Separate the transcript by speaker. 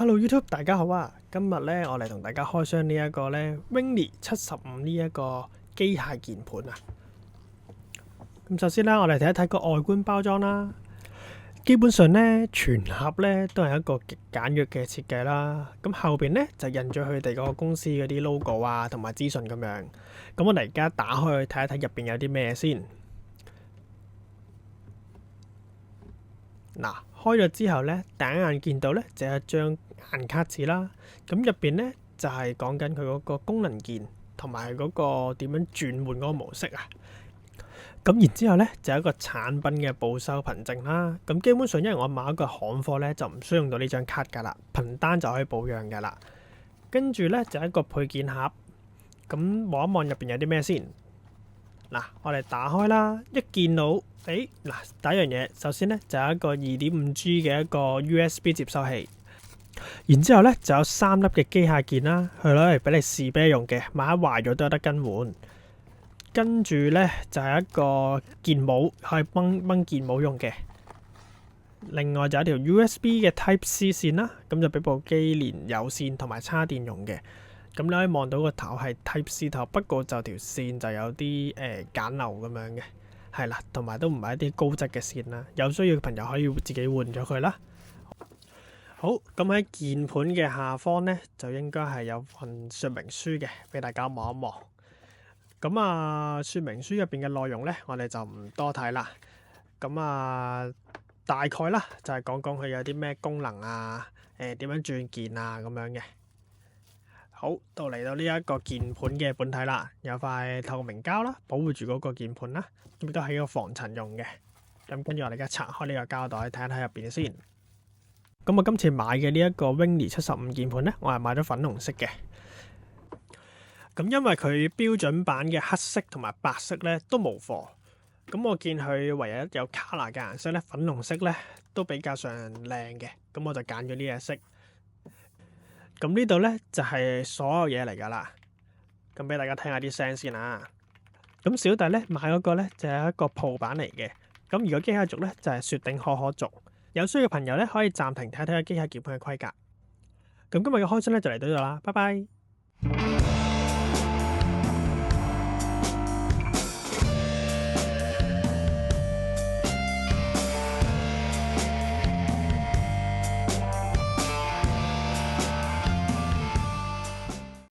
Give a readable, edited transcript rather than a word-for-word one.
Speaker 1: Hello YouTube，大家好啊！今日咧，我嚟同大家開箱呢一個咧 Winley 75呢一個機械鍵盤啊。咁首先咧，我哋睇一睇個外觀包裝啦。基本上咧，全盒咧都係一個極簡約嘅設計啦。咁後邊咧就印咗佢哋嗰個公司嗰啲 logo 啊，同埋資訊咁樣。咁我哋而家打開去睇一睇入邊有啲咩先。嗱，開咗之後咧，第一眼見到咧就係一張硬卡紙啦。咁入邊咧就係講緊佢嗰個功能鍵同埋嗰個點樣轉換嗰個模式啊。咁然之後咧就有一個產品嘅報修憑證啦。咁基本上因為我買一個行貨咧，就唔需要用到呢張卡噶啦，憑單就可以保養噶啦。跟住咧就一個配件盒。咁望一望入邊有啲咩先。嗱，我哋打開啦，一見到，嗱，第一樣嘢，首先咧就有一個 2.5G 嘅一個 USB 接收器，然之後咧就有3粒嘅機械鍵啦，係攞嚟俾你試啤用嘅，萬一壞咗都有得更換。跟住咧就係一個鍵帽，可以掹鍵帽用嘅。另外就有一條 USB 嘅 Type C 線啦，咁就俾部機連有線同埋叉電用嘅。咁你可以望到個頭係 Type C 頭，不過就條線就有啲簡陋咁樣嘅，係啦，同埋都唔係一啲高質嘅線啦。有需要嘅朋友可以自己換咗佢啦。好，咁喺鍵盤嘅下方呢，就應該係有份說明書嘅，俾大家望一望。咁啊，說明書入邊嘅內容呢，我哋就唔多睇啦。咁啊，大概啦，就係講佢有啲咩功能啊，點樣轉鍵啊咁樣嘅。好，嚟到呢一個鍵盤嘅本體啦，有塊透明膠啦，保護住嗰個鍵盤啦，亦都係一個防塵用嘅。咁跟住我哋而家拆開呢個膠袋，睇一睇入邊先。咁我今次買嘅呢一個 Winley 75鍵盤呢，我係買咗粉紅色嘅。咁因為佢標準版嘅黑色同埋白色呢都冇貨，咁我見佢唯一有 color 嘅顏色呢，粉紅色呢都比較上靚嘅，咁我就揀咗呢隻色。咁呢度呢，就係所有嘢嚟噶啦，咁俾大家聽下啲聲先啊。咁小弟呢，買嗰個呢，就係一個鋪版嚟嘅，咁如果機械族呢，就係雪頂可族。有需要嘅朋友呢，可以暫停睇睇個機械鍵盤嘅規格。咁今日嘅開箱呢，就嚟到呢度啦，拜拜。